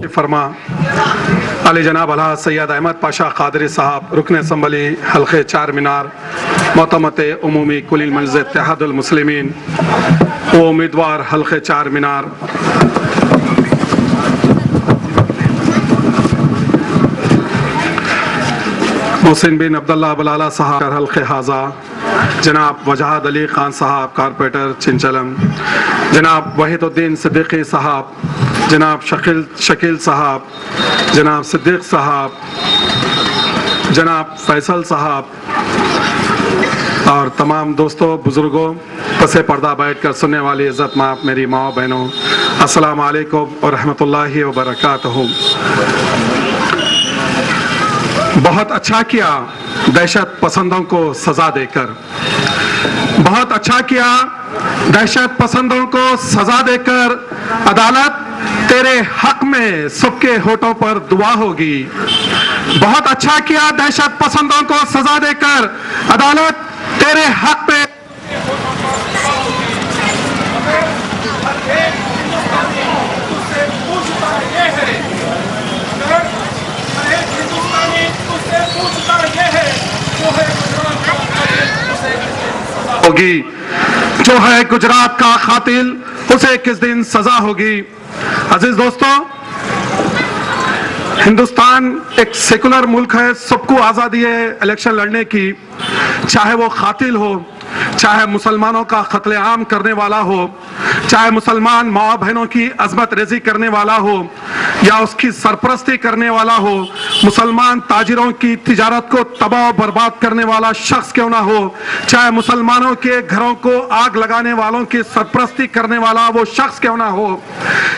فرما علی جناب الحاج سید احمد پاشا قادری صاحب رکن اسمبلی حلقے چار مینار معتمد عمومی کل المجلس اتحاد المسلمین و امیدوار حلقے چار مینار محسن بن عبداللہ بلالہ صاحب حلقے حاضہ، جناب وجہاد علی خان صاحب کارپوریٹر چنچلم، جناب وحید الدین صدیقی صاحب، جناب شکیل صاحب، جناب صدیق صاحب، جناب فیصل صاحب اور تمام دوستوں بزرگوں، پس پردہ بیٹھ کر سننے والی عزت مآب میری ماں بہنوں، السلام علیکم ورحمۃ اللہ وبرکاتہ۔ بہت اچھا کیا دہشت پسندوں کو سزا دے کر، بہت اچھا کیا دہشت پسندوں کو سزا دے کر، عدالت تیرے حق میں سب کے ہونٹوں پر دعا ہوگی۔ بہت اچھا کیا دہشت پسندوں کو سزا دے کر، عدالت تیرے حق میں ہوگی۔ جو ہے گجرات کا قاتل اسے کس دن سزا ہوگی۔ عزیز دوستوں، ہندوستان ایک سیکولر ملک ہے، سب کو آزادی ہے الیکشن لڑنے کی، چاہے وہ قاتل ہو، چاہے مسلمانوں کا قتل عام کرنے والا ہو، چاہے مسلمان ماں بہنوں کی عظمت ریزی کرنے والا ہو یا اس کی سرپرستی کرنے والا ہو، مسلمان تاجروں کی تجارت کو تباہ و برباد کرنے والا شخص کیوں نہ ہو، چاہے مسلمانوں کے گھروں کو آگ لگانے والوں کی سرپرستی کرنے والا وہ شخص کیوں نہ ہو،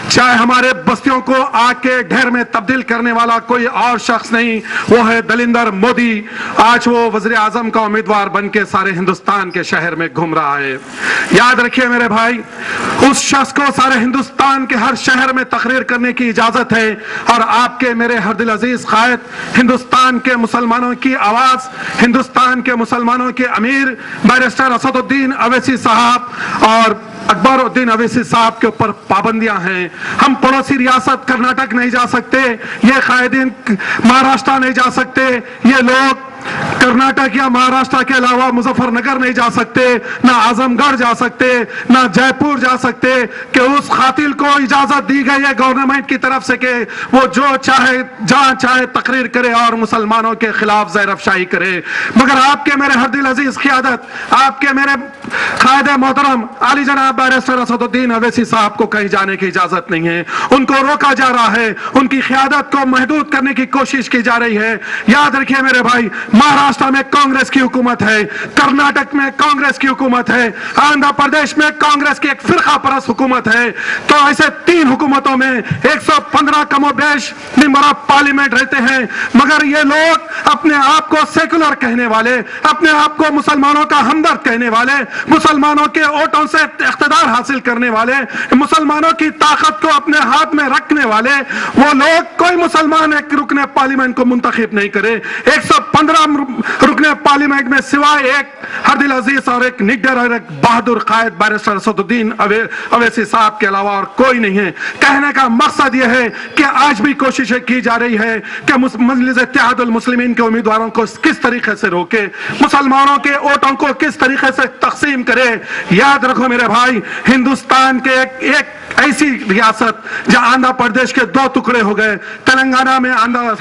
چاہے ہمارے بستیوں کو آگ کے ڈھیر میں تبدیل کرنے والا کوئی اور شخص نہیں، وہ ہے دلیندر مودی۔ آج وہ وزیر اعظم کا امیدوار بن کے سارے ہندوستان کے شہر میں گھوم رہا ہے۔ یاد رکھیے میرے بھائی، اس شخص کو سارے ہندوستان کے ہر شہر میں تقریر کرنے کی اجازت ہے، اور آپ کے میرے ہر دل عزیز قائد، ہندوستان کے مسلمانوں کی آواز، ہندوستان کے مسلمانوں کے امیر بیرسٹر اسد الدین اویسی صاحب اور اکبر الدین اویسی صاحب کے اوپر پابندیاں ہیں۔ ہم پڑوسی ریاست کرناٹک نہیں جا سکتے، یہ قائدین مہاراشٹر نہیں جا سکتے، یہ لوگ کرناٹک یا مہاراشٹر کے علاوہ مظفر نگر نہیں جا سکتے، نہ اعظم گڑھ جا سکتے، نہ جے پور جا سکتے، کہ اس قاتل کو اجازت دی گئی ہے گورنمنٹ کی طرف سے کہ وہ جو چاہے جہاں چاہے تقریر کرے اور مسلمانوں کے خلاف زہر افشائی کرے۔ مگر آپ کے میرے ہر دل عزیز قیادت، آپ کے میرے قائد محترم علی جناب بیرسٹر اسد الدین اویسی صاحب کو کہیں جانے کی اجازت نہیں ہے، ان کو روکا جا رہا ہے، ان کی قیادت کو محدود کرنے کی کوشش کی جا رہی ہے۔ یاد رکھیے میرے بھائی، مہاراشٹر میں کانگریس کی حکومت ہے، کرناٹک میں کانگریس کی حکومت ہے، آندھرا پردیش میں کانگریس کی ایک فرقہ پرست حکومت ہے، تو ایسے تین حکومتوں میں 115 کم و بیش ممبر آف پارلیمنٹ رہتے ہیں، مگر یہ لوگ اپنے آپ کو سیکولر کہنے والے، اپنے آپ کو مسلمانوں کا ہمدرد کہنے والے، مسلمانوں کے ووٹوں سے اقتدار حاصل کرنے والے، مسلمانوں کی طاقت کو اپنے ہاتھ میں رکھنے والے وہ لوگ، کوئی مسلمان ایک رکن پارلیمنٹ کو منتخب نہیں کرے۔ 115 رکن پارلیمنٹ میں سوائے ایک ہر دل عزیز اور ایک نڈر اور ایک بہادر قائد بیرسٹر اسد الدین اویسی صاحب کے علاوہ اور کوئی نہیں ہے۔ کہنے کا مقصد یہ ہے کہ آج بھی کوششیں کی جا رہی ہے کہ مجلس اتحاد المسلمین کے امیدواروں کو کس طریقے سے روکے، مسلمانوں کے ووٹوں کو کس طریقے سے تقسیم کرے۔ یاد رکھو میرے بھائی، ہندوستان کے ایک ایسی ریاست جہاں آندھرا پردیش کے دو ٹکڑے ہو گئے، تلنگانہ میں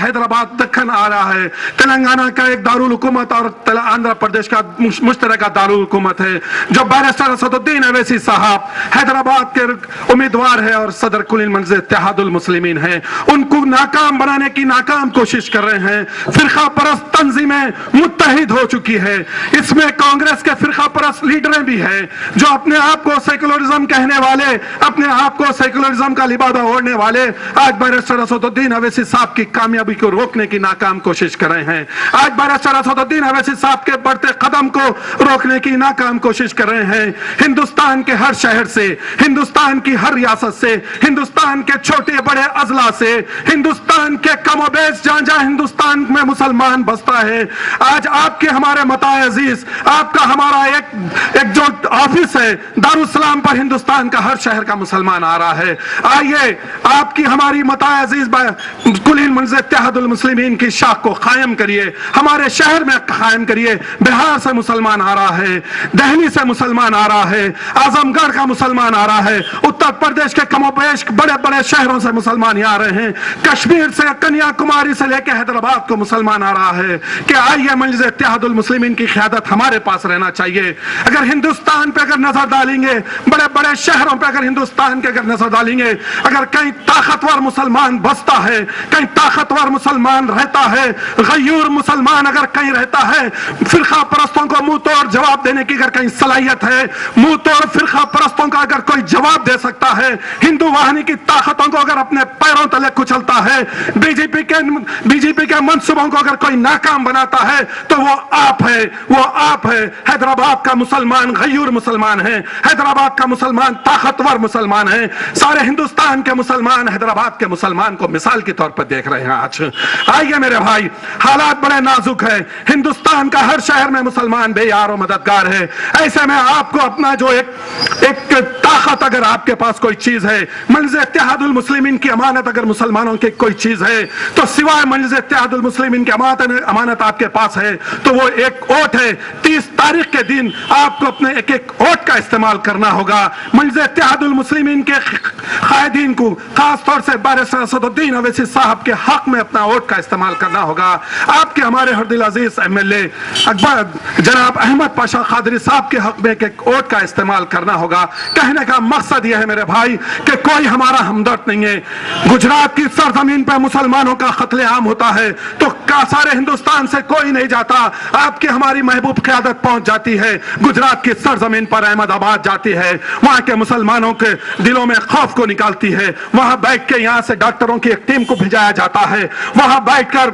حیدرآباد دکن آ رہا ہے، تلنگانہ کا ایک دارالحکومت اور آندھرا پردیش کا مشترکہ دارالحکومت ہے، جو بیرسٹر اسد الدین اویسی صاحب حیدرآباد کے امیدوار ہے اور صدر کل المجلس اتحاد المسلمین ہیں، ان کو ناکام بنانے کی ناکام کوشش کر رہے ہیں۔ فرقہ پرست تنظیمیں متحد ہو چکی ہے، اس میں کانگریس کے فرقہ پرست لیڈریں بھی ہیں جو اپنے آپ کو سیکولرزم کہنے والے، اپنے آپ کو سیکولرزم کا لبادہ اوڑھنے والے، آج بیرسٹر اسد الدین اویسی صاحب کی کامیابی کو روکنے کی ناکام کوشش کر رہے ہیں، آج بیرسٹر اسد الدین اویسی صاحب کے بڑھتے قدم کو روکنے کی ناکام کوشش کر رہے ہیں۔ ہندوستان کے ہر شہر سے، ہندوستان کی ہر ریاست سے، ہندوستان کے چھوٹے بڑے اضلاع سے، ہندوستان کے کم و بیش جہاں جہاں ہندوستان میں مسلمان بستا ہے، آج آپ کے ہمارے متاع عزیز، آپ کا ہمارا ایک ایک جو آفس ہے دارالسلام پر ہندوستان کا ہر شہر کا مسلمان آ رہا ہے. آئیے آپ کی ہماری متاع عزیز کل ہند منظر اتحاد المسلمین کی شاخ کو قائم کریے, ہمارے شہر میں قائم کریے. بہار سے مسلمان آ رہا ہے, دہلی سے مسلمان آ رہا ہے, اعظم گڑھ کا مسلمان آ رہا ہے, اتر پردیش کے کم و بیش بڑے بڑے شہروں سے مسلمان آ رہے ہیں, کشمیر سے کنیا کماری سے لے کے حیدرآباد کو مسلمان آ رہا ہے. کہ آئیے مجلس اتحاد المسلمین کی قیادت ہمارے پاس رہنا چاہیے. اگر ہندوستان پہ اگر نظر ڈالیں گے, بڑے بڑے شہروں پہ اگر ہندوستان کے اگر نظر ڈالیں گے, اگر کہیں طاقتور مسلمان بستا ہے, کہیں طاقتور مسلمان رہتا ہے, غیور مسلمان اگر کہیں رہتا ہے, فرقہ پرستوں کو منہ توڑ جواب دینے کی اگر کہیں صلاحیت ہے, منہ توڑ فرقہ پرستوں کا اگر کوئی جواب دے سکتا ہے, ہندو واہنی کی طاقتوں کو اگر اپنے پیروں تلے کچلتا ہے, بی جے پی کے منصوبوں کو اگر کوئی ناکام بناتا ہے, تو وہ آپ ہے, وہ آپ ہے. حیدرآباد کا مسلمان غیور مسلمان ہے, حیدرآباد کا مسلمان طاقتور مسلمان ہے. سارے ہندوستان کے مسلمان حیدرآباد کے مسلمان کو مثال کے طور پر دیکھ رہے ہیں. آج آئیے میرے بھائی, حالات بڑے نازک ہے. ہندوستان کا ہر شہر میں مسلمان بے یار و مددگار ہے. ایسے میں آپ کو اپنا جو ایک طاقت اگر آپ کے پاس کوئی چیز ہے, مجلس اتحاد المسلمین کی امانت اگر مسلمانوں کی کوئی چیز ہے, تو سوائے مجلس اتحاد المسلمین کی امانت آپ کے پاس ہے تو وہ ایک ووٹ ہے. 30 تاریخ کے دن آپ کو اپنے ایک ووٹ کا استعمال کرنا ہوگا. مجلس اتحاد المسلمین کے قائدین کو, خاص طور سے بارسٹر اسد الدین اویسی صاحب کے حق میں اپنا ووٹ کا استعمال کرنا ہوگا. آپ کے ہمارے ہردل عزیز ایم ایل اے جناب احمد پاشا قادری صاحب کے حق میں ایک ووٹ کا استعمال کرنا ہوگا. کہنے کا مقصد یہ ہے میرے بھائی کہ کوئی ہمارا ہمدرد نہیں ہے. گجرات کی سرزمین پہ مسلمانوں کا قتل عام ہوتا ہے تو سارے ہندوستان سے کوئی نہیں جاتا. آپ کی ہماری محبوب قیادت پہنچ جاتی ہے, گجرات کی سرزمین پر احمد آباد جاتی ہے, وہاں کے مسلمانوں کے دلوں میں خوف کو نکالتی ہے. وہاں بیٹھ کے یہاں سے ڈاکٹروں کی ایک ٹیم کو بھیجایا جاتا ہے, وہاں بیٹھ کر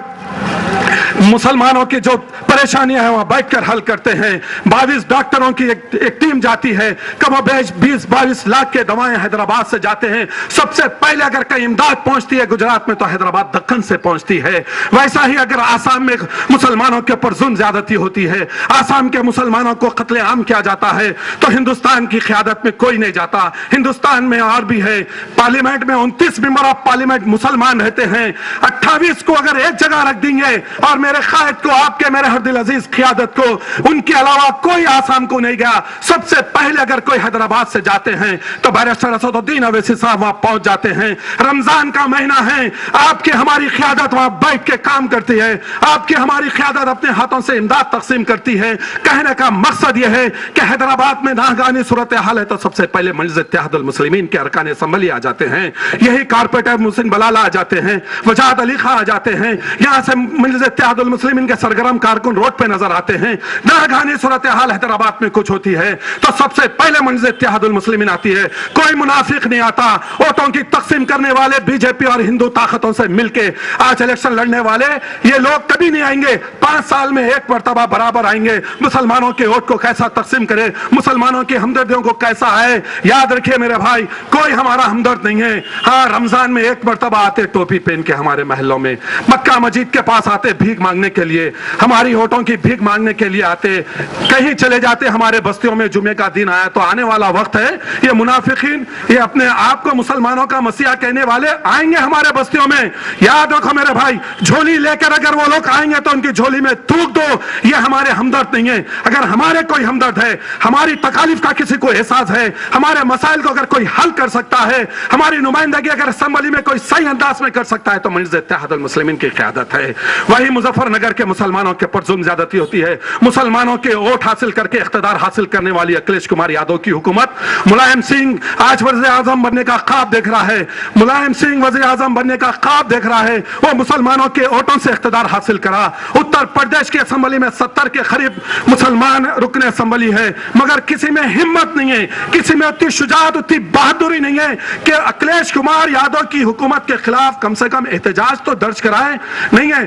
مسلمانوں کی جو پریشانیاں ہیں وہاں بیٹھ کر حل کرتے ہیں. 22 ڈاکٹروں کی ایک ٹیم جاتی ہے, کم و بیش 20-22 لاکھ کے دوائیں حیدرآباد سے جاتے ہیں. سب سے پہلے اگر کہیں امداد پہنچتی ہے گجرات میں تو حیدرآباد دکن سے پہنچتی ہے. ویسا ہی اگر آسام میں مسلمانوں کے اوپر ظلم زیادتی ہوتی ہے, آسام کے مسلمانوں کو قتل عام کیا جاتا ہے, تو ہندوستان کی قیادت میں کوئی نہیں جاتا. ہندوستان میں اور بھی ہے, پارلیمنٹ میں 29 ممبر آف پارلیمنٹ مسلمان رہتے ہیں. 28 کو اگر ایک جگہ رکھ دیں گے اور میرے قائد کو, آپ کے میرے ہردل عزیز قیادت کو, ان کے علاوہ کوئی آسام کو نہیں گیا. سب سے پہلے اگر کوئی حیدرآباد سے جاتے ہیں تو بارسٹر اسد الدین اویسی صاحب وہاں پہنچ جاتے ہیں. رمضان کا مہینہ ہے, آپ کی ہماری قیادت وہاں بیٹھ کے کام کرتی ہے, آپ کی ہماری قیادت اپنے ہاتھوں سے امداد تقسیم کرتی ہے. کہنے کا مقصد یہ ہے کہ حیدرآباد میں ناگہانی صورتحال ہے تو سب سے پہلے مجلس اتحاد المسلمین کے ارکان اسمبلی آ جاتے ہیں. یہی کارپوریٹر محسن بلالہ آ جاتے ہیں, وجاد علی خان آ جاتے ہیں, یہاں سے مجلس اتحاد المسلمین کے سرگرم کارکن روڈ پہ نظر آتے ہیں. ناگہانی صورتحال حیدرآباد میں کچھ ہوتی ہے تو سب سے پہلے مجلس اتحاد المسلمین آتی ہے. کوئی منافق نہیں آتا. ووٹوں کی تقسیم کرنے والے بی جے پی اور ہندو طاقتوں سے مل کے آج الیکشن لڑنے والے یہ لوگ کبھی نہیں آئیں گے. 5 سال میں ایک مرتبہ برابر آئیں گے. مسلمانوں کے ووٹ کو کیسا تقسیم کرے, مسلمانوں کی ہمدردیوں کو کیسا ہے. یاد رکھیے میرے بھائی, کوئی ہمارا ہمدرد نہیں ہے. ہاں, رمضان میں ایک مرتبہ آتے ٹوپی پہن کے ہمارے محلوں میں, مکہ مسجد کے پاس آتے بھیک مانگنے کے لیے, ہماری ووٹوں کی بھیک مانگنے کے لیے آتے, کہیں چلے جاتے ہمارے بستیوں میں. جمعے کا دن آیا تو آنے والا وقت ہے, یہ منافقین, یہ اپنے آپ کو مسلمانوں کا مسیحا کہنے والے آئیں گے ہمارے بستیوں میں. یاد رکھو میرے بھائی, جھولی لے کر اگر وہ لوگ آئیں گے تو ان کی جھولی میں تھوک دو. یہ ہمارے ہمدرد نہیں ہے. اگر ہمارے کوئی ہمدرد ہے, ہماری تکالیف کا کسی کو احساس ہے, ہمارے مسائل کو اگر کوئی حل کر سکتا ہے, ہماری نمائندگی اگر اسمبلی میں کوئی صحیح انداز میں کر سکتا ہے تو مجلس اتحاد المسلمین کی قیادت ہے. وہی مظفر نگر کے مسلمانوں کے پر ظلم زیادتی ہوتی ہے. مسلمانوں کے ووٹ حاصل کر کے اقتدار حاصل کرنے والی اکھلیش کمار یادو کی حکومت, ملائم سنگھ آج وزیر اعظم بننے کا خواب دیکھ رہا ہے, ملائم سنگھ وزیر اعظم بننے کا خواب دیکھ رہا ہے. وہ مسلمانوں کے ووٹوں سے اقتدار حاصل کرا. اتر پردیش کی اسمبلی میں 70 کے قریب مسلمان رکن اسمبلی ہے, مگر کسی میں ہمت نہیں ہے, کسی میں اتنی شجاعت, اتنی بہادری نہیں ہے کہ اکھلیش کمار یادو کی حکومت کے خلاف کم سے کم احتجاج تو درج کرائیں. نہیں ہے.